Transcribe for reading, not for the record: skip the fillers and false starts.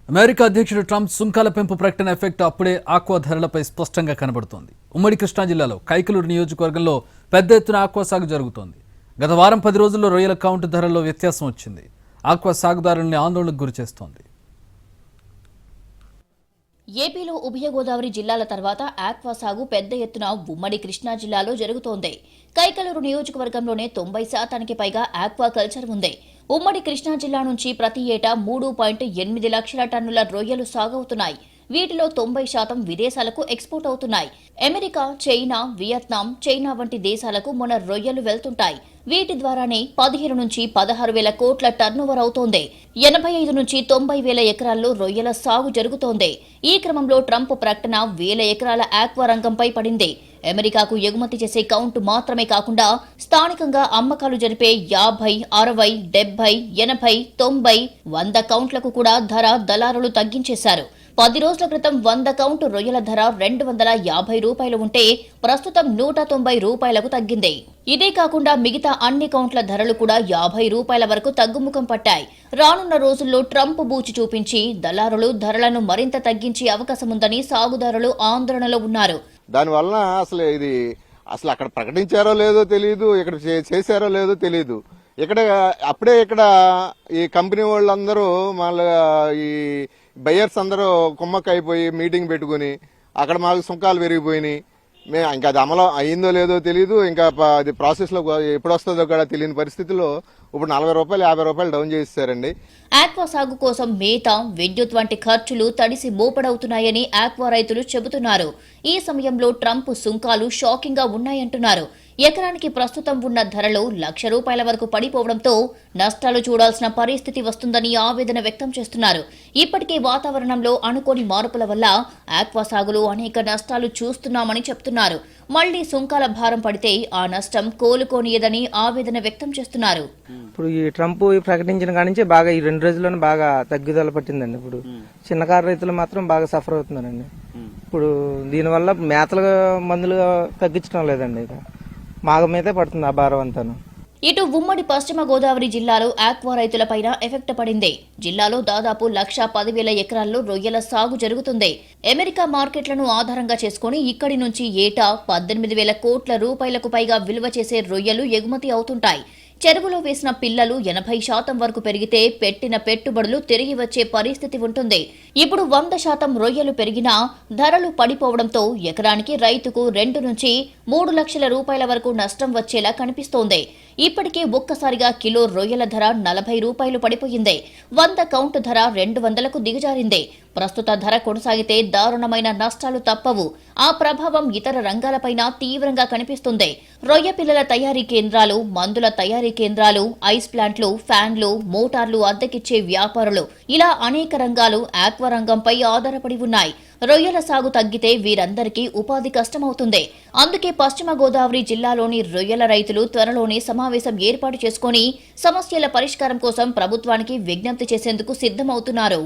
America అధ్యక్షుడు Trump సుంకాల పెంపు ప్రకటన ఎఫెక్ట్ అప్పుడే ఆక్వా ధరలపై స్పష్టంగా కనబడుతోంది. ఉమ్మడి కృష్ణా జిల్లాలో కైకలూరు నియోజకవర్గంలో పెద్ద ఎత్తున ఆక్వా సాగు జరుగుతోంది. గత వారం 10 రోజుల్లో రొయ్యల కౌంట్ ధరల్లో వ్యత్యాసం వచ్చింది. ఆక్వా సాగుదారుల్ని ఆందోళనకు గురిచేస్తోంది. ఏపీలో ఉభయ గోదావరి జిల్లాల తర్వాత ఆక్వా సాగు పెద్ద ఎత్తున ఉమ్మడి కృష్ణా జిల్లాలో జరుగుతోంది. కైకలూరు నియోజకవర్గంలోనే 90% పైగా ఆక్వా కల్చర్ ఉంది. ఉమ్మడి కృష్ణా జిల్లా నుంచి ప్రతి ఏటా 3.8 లక్షల టన్నుల రొయ్యలు సాగవుతున్నాయి. వీటిలో 90% విదేశాలకు ఎక్స్పోర్ట్ అవుతున్నాయి. అమెరికా, చైనా, వియత్నాం, చైనా వంటి దేశాలకు మన రొయ్యలు వెళ్తుంటాయి. వీటి ద్వారానే 15 నుంచి 16 వేల కోట్ల టర్నోవర్ అవుతోంది. 85 నుంచి 90 వేల ఎకరాల్లో రొయ్యల సాగు జరుగుతోంది. ఈ క్రమంలో ట్రంప్ ప్రకటన వేల ఎకరాల ఆక్వా రంగంపై పడింది. అమెరికాకు ఎగుమతి చేసే కౌంట్ మాత్రమే కాకుండా స్థానికంగా అమ్మకాలు జరిపే 50, 60, 70, 80, 90, 100 కౌంట్లకు కూడా ధర దళారులు తగ్గించేశారు. 10 రోజుల క్రితం 100 కౌంటు రొయ్యల ధర 250 రూపాయలు ఉంటే ప్రస్తుతం 190 రూపాయలకు తగ్గింది. ఇదే కాకుండా మిగతా అన్ని కౌంట్ల ధరలు కూడా 50 రూపాయల వరకు తగ్గుముఖం పట్టాయి. రానున్న రోజుల్లో ట్రంప్ బూచి చూపించి దళారులు ధరలను మరింత తగ్గించే అవకాశముందని సాగుదారులు ఆందోళనలో ఉన్నారు. దానివల్ల అసలు అక్కడ ప్రకటించారో లేదో తెలియదు, ఇక్కడ చేశారో లేదో తెలియదు. అప్పుడే ఈ కంపెనీ వాళ్ళందరూ మళ్ళీ ఈ బయర్స్ అందరూ కుమ్మక్క అయిపోయి మీటింగ్ పెట్టుకుని అక్కడ మాకు సుంకాలు పెరిగిపోయినాయి. ఇంకా అది అమలు అయిందో లేదో తెలియదు, ఇంకా అది ప్రాసెస్ లో ఎప్పుడు వస్తుందో కూడా తెలియని పరిస్థితిలో ఇప్పుడు 40 రూపాయలు 50 రూపాయలు డౌన్ చేశారండి. ఆక్వా సాగు కోసం మేత, విద్యుత్ వంటి ఖర్చులు తడిసి మోపడవుతున్నాయని ఆక్వా రైతులు చెబుతున్నారు. ఈ సమయంలో ట్రంప్ సుంకాలు షాకింగ్ గా ఉన్నాయంటున్నారు. ఎకరానికి ప్రస్తుతం ఉన్న ధరలు ₹1,00,000 వరకు పడిపోవడంతో నష్టాలు చూడాల్సిన పరిస్థితి వస్తుందని ఆవేదన వ్యక్తం చేస్తున్నారు. ఇప్పటికే వాతావరణంలో అనుకోని మార్పుల వల్ల ఆక్వా సాగులో అనేక నష్టాలు చూస్తున్నామని చెప్తున్నారు. మళ్లీ సుంకాల భారం పడితే ఆ నష్టం కోలుకోనియదని ఆవేదన వ్యక్తం చేస్తున్నారు. ఇప్పుడు ఈ ట్రంప్ ప్రకటించిన కాడి నుంచి బాగా ఈ 2 రోజుల్లోనే బాగా తగ్గుదల పట్టిందండి. ఇప్పుడు చిన్నకారు రైతులు మాత్రం బాగా సఫర్ అవుతున్నారండి. ఇప్పుడు దీనివల్ల మేతలు మందులు తగ్గించడం లేదండి, ఇక మాగ మీదే పడుతుంది ఆ భారం అంతాను. ఇటు ఉమ్మడి పశ్చిమ గోదావరి జిల్లాలో ఆక్వా రైతులపైన ఎఫెక్ట్ పడింది. జిల్లాలో దాదాపు 1,10,000 ఎకరాల్లో రొయ్యల సాగు జరుగుతుంది. అమెరికా మార్కెట్లను ఆధారంగా చేసుకుని ఇక్కడి నుంచి ఏటా 18,000 కోట్ల రూపాయలకు పైగా విలువ చేసే రొయ్యలు ఎగుమతి అవుతుంటాయి. చెరువులో వేసిన పిల్లలు 80% వరకు పెరిగితే పెట్టిన పెట్టుబడులు తిరిగి వచ్చే పరిస్థితి ఉంటుంది. ఇప్పుడు 100% రొయ్యలు పెరిగినా ధరలు పడిపోవడంతో ఎకరానికి రైతుకు 2 నుంచి 3 లక్షల రూపాయల వరకు నష్టం వచ్చేలా కనిపిస్తోంది. ఇప్పటికే ఒక్కసారిగా కిలో రొయ్యల ధర 40 రూపాయలు పడిపోయింది. 100 కౌంట్ ధర 200లకు దిగజారింది. ప్రస్తుత ధర కొనసాగితే దారుణమైన నష్టాలు తప్పవు. ఆ ప్రభావం ఇతర రంగాలపైన తీవ్రంగా కనిపిస్తుంది. రొయ్య పిల్లల తయారీ కేంద్రాలు, మందుల తయారీ కేంద్రాలు, ఐస్ ప్లాంట్లు, ఫ్యాన్లు, మోటార్లు అద్దెకిచ్చే వ్యాపారులు, ఇలా అనేక రంగాలు ఆక్వా రంగంపై ఆధారపడి ఉన్నాయి. రొయ్యల సాగు తగ్గితే వీరందరికీ ఉపాధి కష్టమవుతుంది. అందుకే పశ్చిమ గోదావరి జిల్లాలోని రొయ్యల రైతులు త్వరలోనే సమావేశం ఏర్పాటు చేసుకుని సమస్యల పరిష్కారం కోసం ప్రభుత్వానికి విజ్ఞప్తి చేసేందుకు సిద్ధమవుతున్నారు.